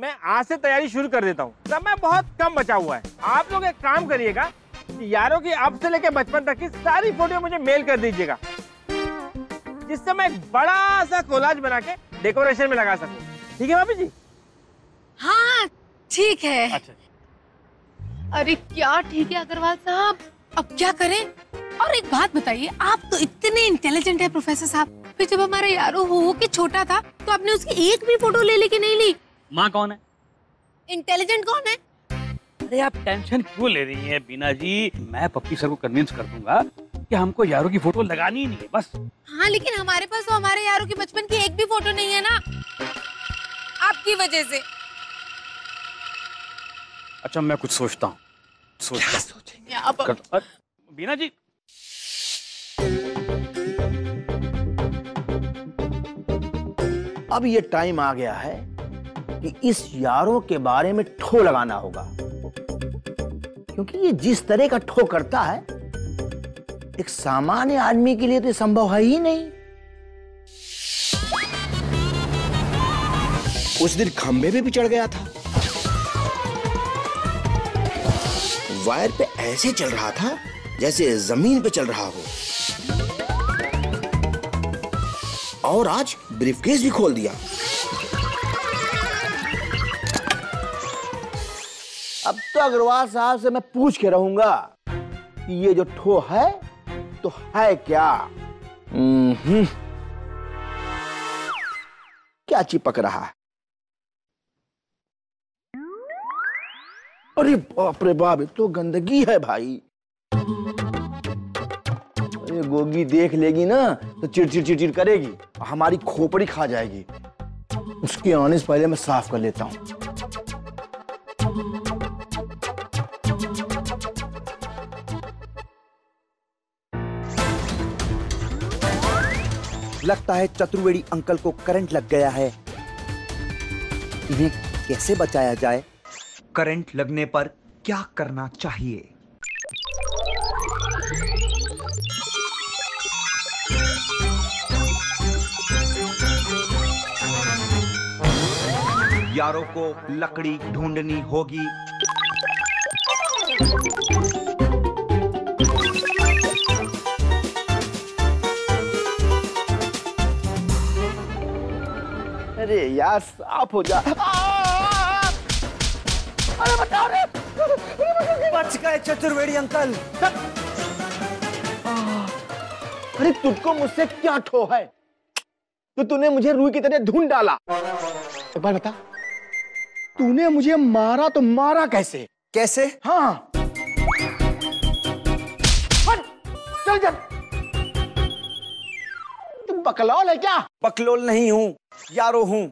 मैं आज से तैयारी शुरू कर देता हूँ। समय बहुत कम बचा हुआ है। आप लोग एक काम करिएगा कि यारों की अब से लेकर बचपन तक की सारी फोटो मुझे मेल कर दीजिएगा, जिससे मैं एक बड़ा सा कोलाज बना के डेकोरेशन में लगा सकूं। ठीक है भाभी जी? हाँ ठीक है। अच्छा। अरे क्या ठीक है अग्रवाल साहब, अब क्या करें? और एक बात बताइए, आप तो इतने इंटेलिजेंट है प्रोफेसर साहब, फिर जब हमारा यारो हो के छोटा था तो आपने उसकी एक भी फोटो ले लेके नहीं ली। माँ कौन है? इंटेलिजेंट कौन है? अरे आप टेंशन क्यों ले रही हैं बीना जी? मैं पप्पी सर को कन्विंस कर दूंगा कि हमको यारों की फोटो लगानी ही नहीं है, बस। हाँ लेकिन हमारे पास तो हमारे यारों की बचपन की एक भी फोटो नहीं है ना, आपकी वजह से। अच्छा मैं कुछ सोचता हूँ। सोचेंगे अब? बीना जी अब ये टाइम आ गया है कि इस यारों के बारे में ठो लगाना होगा, क्योंकि ये जिस तरह का ठो करता है एक सामान्य आदमी के लिए तो संभव है ही नहीं। उस दिन खंबे पे भी चढ़ गया था, वायर पे ऐसे चल रहा था जैसे जमीन पे चल रहा हो, और आज ब्रीफकेस भी खोल दिया। अब तो अग्रवाल साहब से मैं पूछ के रहूंगा कि ये जो ठो है तो है क्या? क्या चिपक रहा है? अरे बाप रे बाप, तो गंदगी है भाई। अरे गोगी देख लेगी ना तो चिड़चिड़ करेगी, हमारी खोपड़ी खा जाएगी। उसके आने से पहले मैं साफ कर लेता हूं। लगता है चतुर्वेदी अंकल को करंट लग गया है। इन्हें कैसे बचाया जाए? करंट लगने पर क्या करना चाहिए? यारों को लकड़ी ढूंढनी होगी। अरे यार साफ हो जा। अरे बताओ रे। बच गए चतुर्वेदी अंकल। अरे तुझको मुझसे क्या ठो है? तो तूने मुझे रुई की तरह ढूंढ डाला। एक बार बता, तूने मुझे मारा तो मारा कैसे? कैसे? हाँ चल चल। तुम बकलौल है क्या? बकलोल नहीं हूँ, यारो हूँ।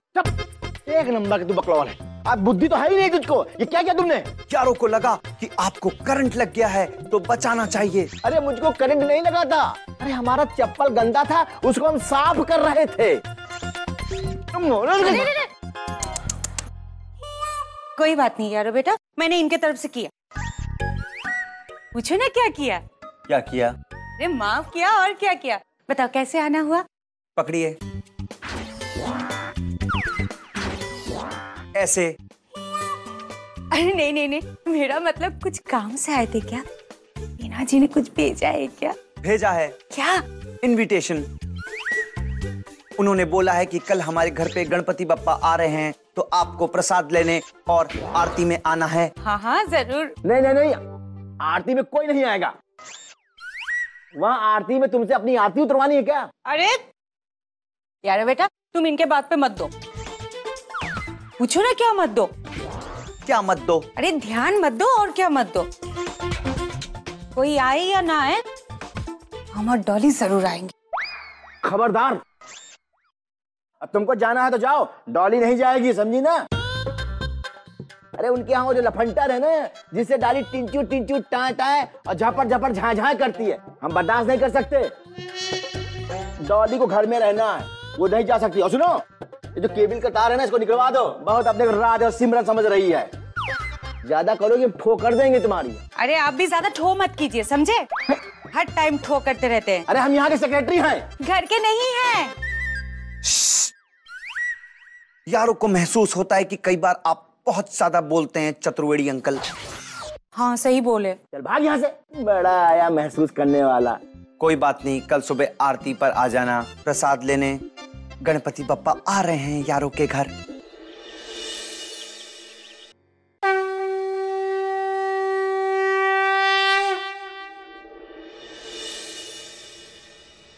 एक नंबर के तू बकलौल है। अब बुद्धि तो है ही नहीं तुझको। ये क्या किया तुमने? यारों को लगा कि आपको करंट लग गया है तो बचाना चाहिए। अरे मुझको करंट नहीं लगा था। अरे हमारा चप्पल गंदा था, उसको हम साफ कर रहे थे। कोई बात नहीं यारो बेटा, मैंने इनके तरफ से किया। पूछो ना क्या किया? क्या किया? अरे माफ किया और क्या किया। बताओ कैसे आना हुआ? पकड़िए ऐसे। अरे नहीं नहीं नहीं, मेरा मतलब कुछ काम से आए थे क्या? मीना जी ने कुछ भेजा है क्या? भेजा है। क्या? इनविटेशन। उन्होंने बोला है कि कल हमारे घर पे गणपति बप्पा आ रहे हैं तो आपको प्रसाद लेने और आरती में आना है। हाँ हाँ जरूर। नहीं नहीं नहीं, आरती में कोई नहीं आएगा। वहाँ आरती में तुमसे अपनी आरती उतरवानी है क्या? अरे यार बेटा तुम इनके बात पे मत दो। पूछो ना क्या मत दो? क्या मत दो? अरे ध्यान मत दो और क्या मत दो। कोई आए या ना आए, हम और डॉली जरूर आएंगे। खबरदार, अब तुमको जाना है तो जाओ, डॉली नहीं जाएगी, समझी ना? अरे उनके यहाँ वो जो लफंटर है ना, जिससे डाली टिंचू टिंचू टाए टाए और झपड़ झपड़ झाँ झाँ करती है, हम बर्दाश्त नहीं कर सकते। डॉली को घर में रहना है, वो नहीं जा सकती। और सुनो, ये जो केबल का तार है ना, इसको निकलवा दो। बहुत अपने राज और सिमरन समझ रही है। ज्यादा करोगे ठोकर देंगे तुम्हारी। अरे आप भी ज्यादा ठो मत कीजिए, समझे? हर टाइम ठो करते रहते हैं। अरे हम यहाँ के सेक्रेटरी हैं। घर के नहीं हैं। यारों को महसूस होता है कि कई बार आप बहुत ज्यादा बोलते हैं चतुर्वेदी अंकल। हाँ सही बोले। चल भाग यहाँ से, बड़ा आया महसूस करने वाला। कोई बात नहीं, कल सुबह आरती पर आ जाना प्रसाद लेने। गणपति बप्पा आ रहे हैं यारों के घर।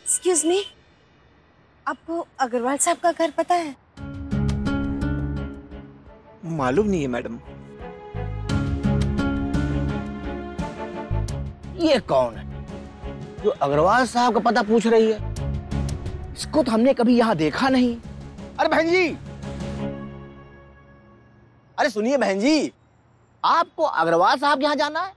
एक्सक्यूज मी, आपको अग्रवाल साहब का घर पता है? मालूम नहीं है मैडम। ये कौन है जो अग्रवाल साहब का पता पूछ रही है? इसको तो हमने कभी यहाँ देखा नहीं। अरे बहन जी, अरे सुनिए बहन जी, आपको अग्रवाल साहब के यहाँ जाना है?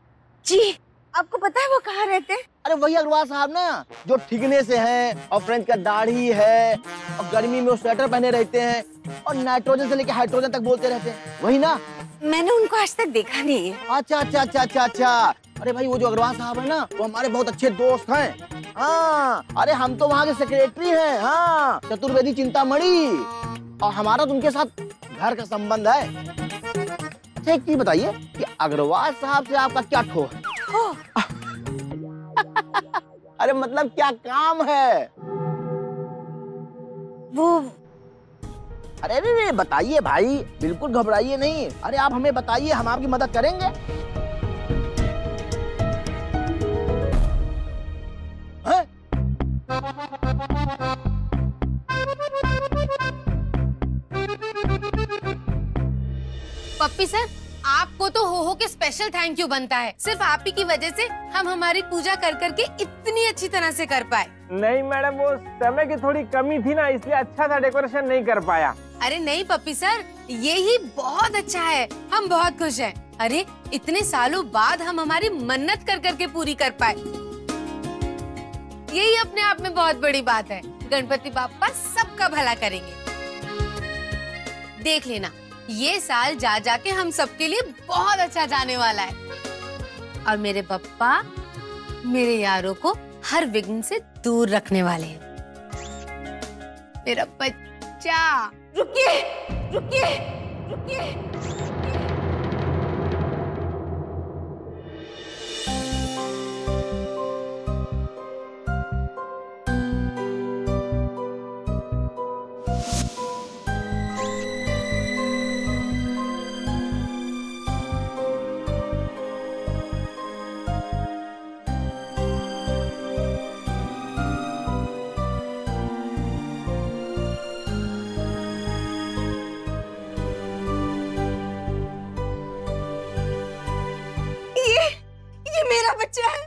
जी, आपको पता है वो कहाँ रहते हैं? अरे वही अग्रवाल साहब ना, जो ठिकने से हैं और फ्रेंच का दाढ़ी है और गर्मी में वो स्वेटर पहने रहते हैं और नाइट्रोजन से लेके हाइड्रोजन तक बोलते रहते हैं, वही ना? मैंने उनको आज तक देखा नहीं है। अच्छा अच्छा अच्छा अच्छा अच्छा। अरे भाई वो जो अग्रवाल साहब है ना, वो हमारे बहुत अच्छे दोस्त हैं। हाँ, अरे हम तो वहाँ के सेक्रेटरी हैं। हाँ, चतुर्वेदी चिंतामणि, और हमारा तो उनके साथ घर का संबंध है। अच्छा एक चीज बताइए कि अग्रवाल साहब से आपका क्या ठो है? अरे मतलब क्या काम है वो अरे अरे बताइए भाई, बिल्कुल घबराइए नहीं। अरे आप हमें बताइए, हम आपकी मदद करेंगे। हैं? पप्पी सर, आपको तो हो के स्पेशल थैंक यू बनता है। सिर्फ आप ही की वजह से हम हमारी पूजा कर करके इतनी अच्छी तरह से कर पाए। नहीं मैडम, वो समय की थोड़ी कमी थी ना, इसलिए अच्छा सा डेकोरेशन नहीं कर पाया। अरे नहीं पप्पी सर, ये ही बहुत अच्छा है। हम बहुत खुश हैं। अरे इतने सालों बाद हम हमारी मन्नत कर करके पूरी कर पाए, यही अपने आप में बहुत बड़ी बात है। गणपति बाप्पा सबका भला करेंगे। देख लेना, ये साल जा जाके हम सबके लिए बहुत अच्छा जाने वाला है। और मेरे बप्पा मेरे यारों को हर विघ्न से दूर रखने वाले हैं। मेरा बच्चा। रुकिए रुकिए रुकिए। ये मेरा बच्चा है।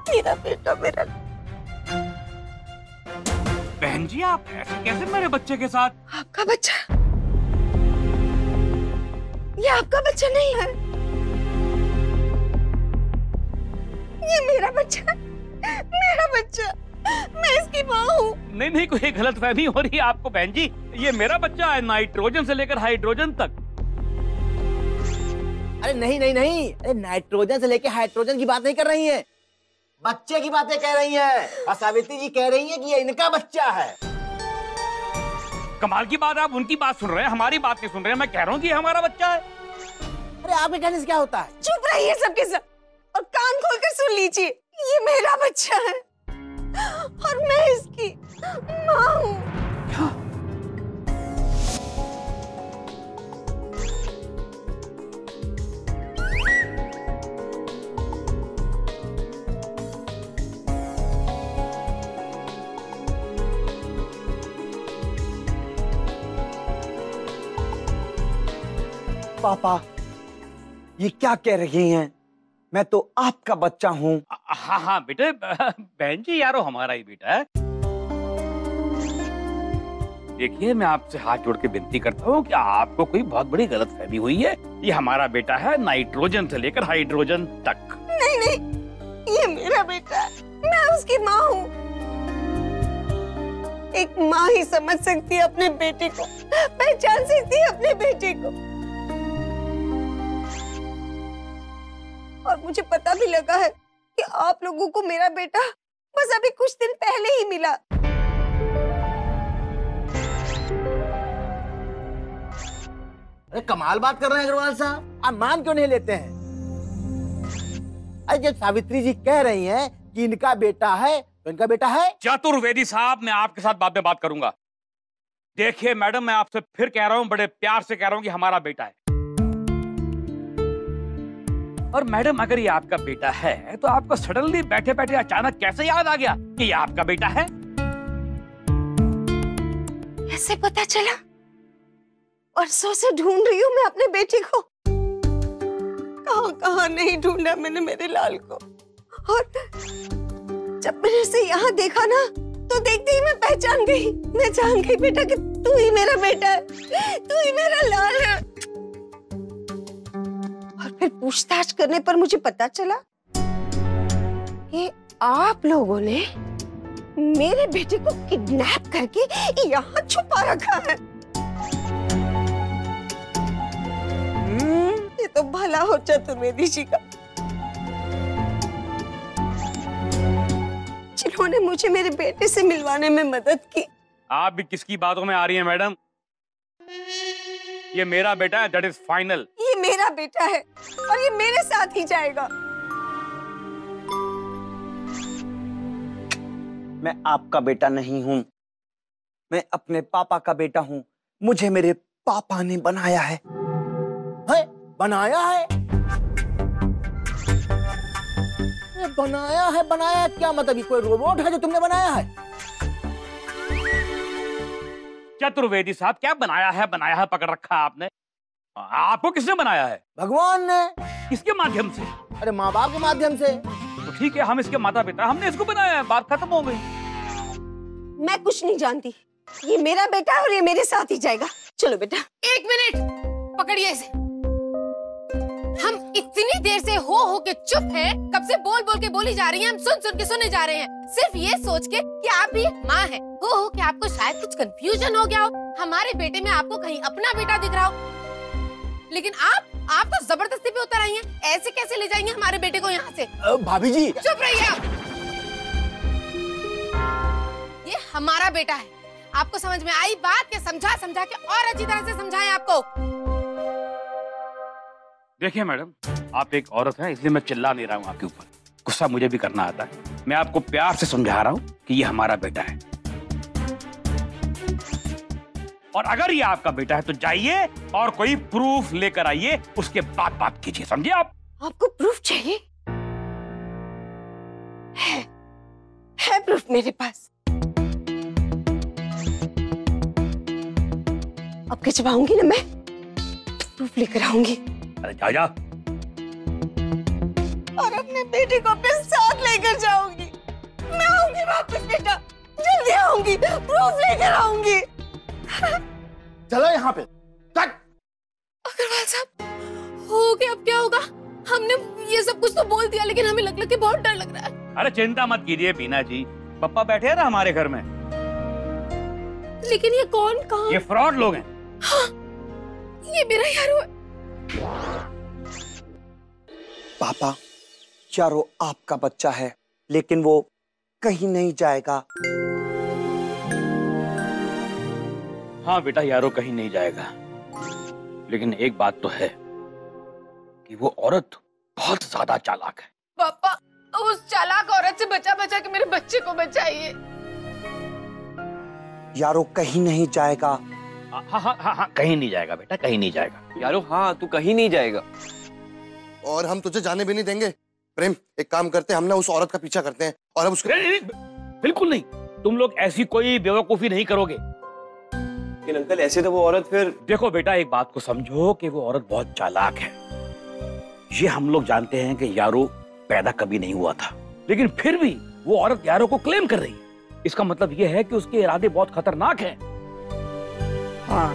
मेरा बेटा मेरा। बहन जी, आप ऐसे कैसे मेरे बच्चे के साथ? आपका बच्चा? ये आपका बच्चा नहीं है, ये मेरा बच्चा, मेरा बच्चा। मैं इसकी माँ हूँ। नहीं नहीं, कोई गलतफहमी हो रही है आपको बहन जी। ये मेरा बच्चा है, नाइट्रोजन से लेकर हाइड्रोजन तक। अरे नहीं नहीं नहीं, अरे नाइट्रोजन से लेके हाइड्रोजन की बात नहीं कर रही हैं, बच्चे की बातें कह रही हैं। और सावित्री जी कह रही हैं कि ये इनका बच्चा है। कमाल की बात, आप उनकी बात सुन रहे हैं, हमारी बात नहीं सुन रहे हैं। मैं कह रहा हूँ कि हमारा बच्चा है। अरे आपके कहने से क्या होता है? चुप रहिए सबके सब और कान खोलकर सुन लीजिए। ये मेरा बच्चा है और मैं इसकी माँ हूँ। पापा, ये क्या कह रही हैं? मैं तो आपका बच्चा हूँ। हाँ हाँ बेटे, बहन जी यारो हमारा ही बेटा है। देखिए, मैं आपसे हाथ जोड़ के विनती करता हूँ कि आपको कोई बहुत बड़ी गलतफहमी हुई है। ये हमारा बेटा है, नाइट्रोजन से लेकर हाइड्रोजन तक। नहीं नहीं, ये मेरा बेटा है, मैं उसकी माँ हूँ। एक माँ ही समझ सकती है अपने बेटे को, पहचान सकती है अपने बेटे को। और मुझे पता भी लगा है कि आप लोगों को मेरा बेटा बस अभी कुछ दिन पहले ही मिला। अरे कमाल बात कर रहे हैं अग्रवाल साहब, आप मान क्यों नहीं लेते हैं? अरे जब सावित्री जी कह रही हैं कि इनका बेटा है तो इनका बेटा है। चतुर्वेदी साहब, मैं आपके साथ बाद में बात करूंगा। देखिए मैडम, मैं आपसे फिर कह रहा हूं, बड़े प्यार से कह रहा हूं कि हमारा बेटा है। और मैडम, अगर ये आपका बेटा है तो आपको सडनली बैठे बैठे अचानक कैसे याद आ गया कि ये आपका बेटा है? कैसे पता चला? परसों से ढूंढ रही हूँ मैं अपने बेटे को। कहाँ नहीं ढूंढा मैंने मेरे लाल को। और जब मैंने उसे यहाँ देखा ना, तो देखते ही मैं पहचान गई। मैं जान गई बेटा कि तू ही मेरा बेटा है, तू ही मेरा लाल है। और फिर पूछताछ करने पर मुझे पता चला कि आप लोगों ने मेरे बेटे को किडनैप करके यहाँ छुपा रखा है। ये तो भला हो चतुर्वेदी जी का, जिन्होंने मुझे मेरे बेटे से मिलवाने में मदद की। आप भी किसकी बातों में आ रही हैं मैडम? ये मेरा बेटा है, दैट इज फाइनल। ये मेरा बेटा है और ये मेरे साथ ही जाएगा। मैं आपका बेटा नहीं हूं, मैं अपने पापा का बेटा हूं। मुझे मेरे पापा ने बनाया है। बनाया है? बनाया क्या मतलब? ये कोई रोबोट है जो तुमने बनाया है? चतुर्वेदी साहब, क्या बनाया है पकड़ रखा है आपने? आपको किसने बनाया है? भगवान ने। किसके माध्यम से? अरे माँ बाप के माध्यम से। तो ठीक है, हम इसके माता पिता, हमने इसको बनाया है, बात खत्म हो गई। मैं कुछ नहीं जानती, ये मेरा बेटा है और ये मेरे साथ ही जाएगा। चलो बेटा। एक मिनट, पकड़िए इसे। हम इतनी देर से हो के चुप हैं, कब से बोल बोल के बोली जा रही हैं, हम सुन सुन के सुने जा रहे हैं, सिर्फ ये सोच के कि आप भी एक माँ है। हो कि आपको शायद कुछ कंफ्यूजन हो गया हो, हमारे बेटे में आपको कहीं अपना बेटा दिख रहा हो। लेकिन आप तो जबरदस्ती पे उतर आई हैं। ऐसे कैसे ले जाएंगे हमारे बेटे को यहाँ से? भाभी जी चुप रहिए आप। ये हमारा बेटा है। आपको समझ में आई बात? के समझा के और अच्छी तरह से समझाएं आपको। देखिए मैडम, आप एक औरत हैं, इसलिए मैं चिल्ला नहीं रहा हूँ आपके ऊपर। गुस्सा मुझे भी करना आता है। मैं आपको प्यार से समझा रहा हूँ कि ये हमारा बेटा है, और अगर ये आपका बेटा है तो जाइए और कोई प्रूफ लेकर आइए, उसके बाद बात कीजिए, समझे आप? आपको प्रूफ चाहिए? है प्रूफ मेरे पास। अब के जब आऊंगी ना, मैं प्रूफ लेकर आऊंगी। अरे जा। और अपने बेटे को अपने साथ लेकर जाऊंगी। मैं आऊंगी वापस बेटा, जल्दी आऊंगी, प्रूफ लेकर आऊंगी। चलो यहाँ पे। अग्रवाल साहब, हो गया, अब क्या होगा? हमने ये सब कुछ तो बोल दिया, लेकिन हमें लग के बहुत डर लग रहा है। अरे चिंता मत कीजिए बीना जी, पापा बैठे हैं ना हमारे घर में। लेकिन ये कौन, कहाँ? ये फ्रॉड लोग हैं। हाँ, ये मेरा यारो है। पापा, चारों आपका बच्चा है, लेकिन वो कहीं नहीं जाएगा। हाँ बेटा, यारो कहीं नहीं जाएगा, लेकिन एक बात तो है कि वो औरत बहुत ज्यादा चालाक है। पापा, उस चालाक औरत से बचा के मेरे बच्चे को बचाइए। यारो कहीं नहीं जाएगा। हाँ, कहीं नहीं जाएगा बेटा, कहीं नहीं जाएगा। यारो हाँ, तू कहीं नहीं जाएगा। और हम तुझे जाने भी नहीं देंगे। प्रेम, एक काम करते हैं, हम ना उस औरत का पीछा करते हैं और हम उसके... नहीं, बिल्कुल नहीं, तुम लोग ऐसी कोई बेवकूफी नहीं करोगे। लेकिन अंकल, ऐसे तो वो औरत फिर... देखो बेटा, एक बात को समझो कि वो औरत बहुत चालाक है। ये हम लोग जानते हैं कि यारो पैदा कभी नहीं हुआ था, लेकिन फिर भी वो औरत यारो को क्लेम कर रही है। इसका मतलब ये है कि उसके इरादे बहुत खतरनाक हैं। हाँ,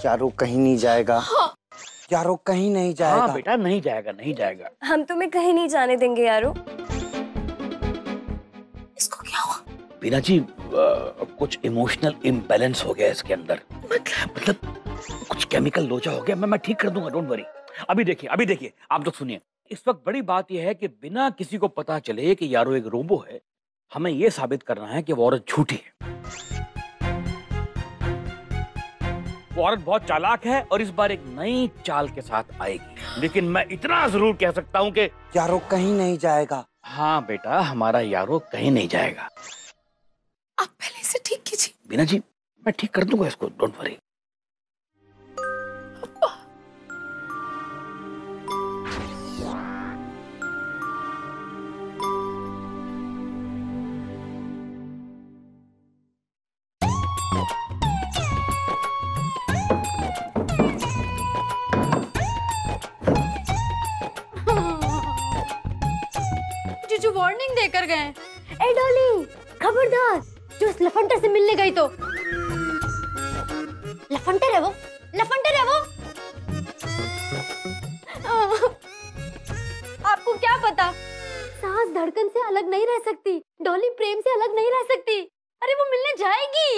यारो कहीं नहीं जाएगा। हाँ। यारो कहीं नहीं जाएगा। हाँ बेटा, नहीं जाएगा, नहीं जाएगा। हम तुम्हें कहीं नहीं जाने देंगे यारो। इसको क्या हुआ? बीना जी, कुछ इमोशनल इम्बैलेंस हो गया इसके अंदर। मतलब कुछ केमिकल लोचा हो गया। मैं ठीक कर दूंगा, डोंट वरी। अभी देखिए, आप लोग सुनिए, इस वक्त बड़ी बात यह है कि बिना किसी को पता चले कि यारो एक रोबो है, हमें यह साबित करना है कि वो औरत झूठी है। वो औरत बहुत चालाक है और इस बार एक नई चाल के साथ आएगी। लेकिन मैं इतना जरूर कह सकता हूं कि यारो कहीं नहीं जाएगा। हाँ बेटा, हमारा यारो कहीं नहीं जाएगा। आप पहले इसे ठीक कीजिए। बीना जी, मैं ठीक कर दूंगा इसको, डोंट वरी। जीजू वार्निंग देकर गए। ए डॉली, खबरदार, जो इस लफंटर से मिलने गई तो। लफंटर है वो, लफंटर है वो। आपको क्या पता, सांस धड़कन से अलग नहीं रह सकती, डॉली प्रेम से अलग नहीं रह सकती। अरे वो मिलने जाएगी।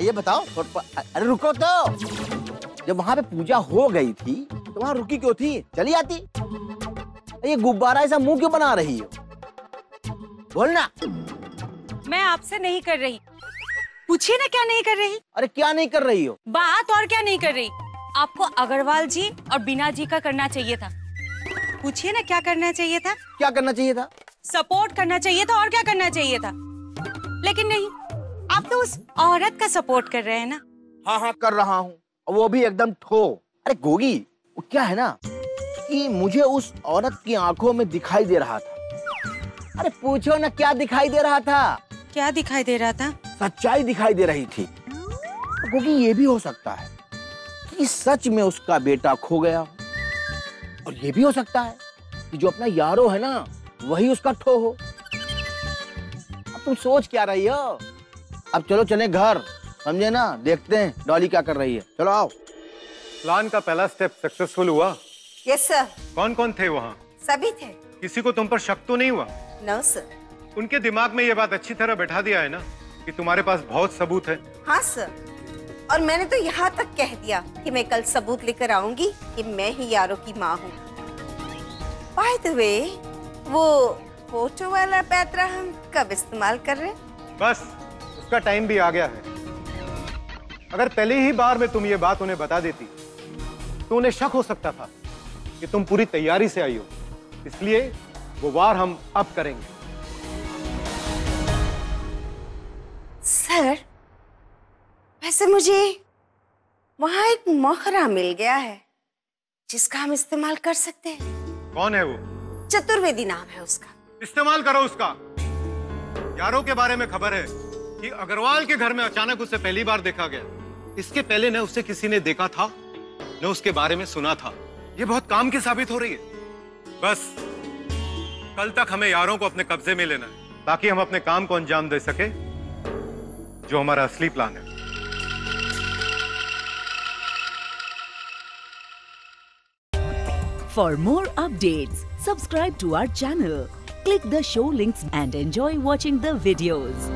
ये बताओ, अरे रुको तो, जब वहाँ पे पूजा हो गई थी तो वहाँ रुकी क्यों थी? चली आती। ये गुब्बारा ऐसा मुंह क्यों बना रही हो? बोलना। मैं आपसे नहीं कर रही। पूछिए ना क्या नहीं कर रही। अरे क्या नहीं कर रही हो? बात और क्या नहीं कर रही। आपको अग्रवाल जी और बीना जी का करना चाहिए था। पूछिए ना क्या करना चाहिए था। क्या करना चाहिए था? सपोर्ट करना चाहिए था और क्या करना चाहिए था। लेकिन नहीं, आप तो उस औरत का सपोर्ट कर रहे हैं ना। हाँ हाँ कर रहा हूँ, वो भी एकदम ठो। अरे गोगी, वो क्या है ना कि मुझे उस औरत की आंखों में दिखाई दे रहा था। अरे पूछो ना क्या दिखाई दे रहा था? क्या दिखाई दे रहा था? सच्चाई दिखाई दे रही थी। क्योंकि ये भी हो सकता है कि सच में उसका बेटा खो गया हो, और ये भी हो सकता है कि जो अपना यारो है ना वही उसका ठो हो। अब तुम सोच क्या रही हो? अब चलो चले घर, समझे ना? देखते हैं डॉली क्या कर रही है। चलो आओ। प्लान का पहला स्टेप सक्सेसफुल हुआ? Yes sir. कौन कौन थे वहाँ? सभी थे। किसी को तुम पर शक तो नहीं हुआ? No sir. उनके दिमाग में ये बात अच्छी तरह बैठा दिया है ना कि तुम्हारे पास बहुत सबूत है? हाँ सर, और मैंने तो यहाँ तक कह दिया कि मैं कल सबूत लेकर आऊंगी कि मैं ही यारो की माँ हूँ। बाय द वे, वो फोटो वाला पैतरा हम कब इस्तेमाल कर रहे हैं? बस उसका टाइम भी आ गया है। अगर पहले ही बार में तुम ये बात उन्हें बता देती तो उन्हें शक हो सकता था कि तुम पूरी तैयारी से आई हो। इसलिए वो वार हम अब करेंगे। सर, वैसे मुझे वहाँ एक मोहरा मिल गया है जिसका हम इस्तेमाल कर सकते हैं। कौन है वो? चतुर्वेदी नाम है उसका। इस्तेमाल करो उसका। यारों के बारे में खबर है कि अग्रवाल के घर में अचानक उसे पहली बार देखा गया। इसके पहले न उसे किसी ने देखा था न उसके बारे में सुना था। ये बहुत काम की साबित हो रही है। बस कल तक हमें यारों को अपने कब्जे में लेना है ताकि हम अपने काम को अंजाम दे सके, जो हमारा असली प्लान है। For more updates, subscribe to our channel, click the show links and enjoy watching the videos.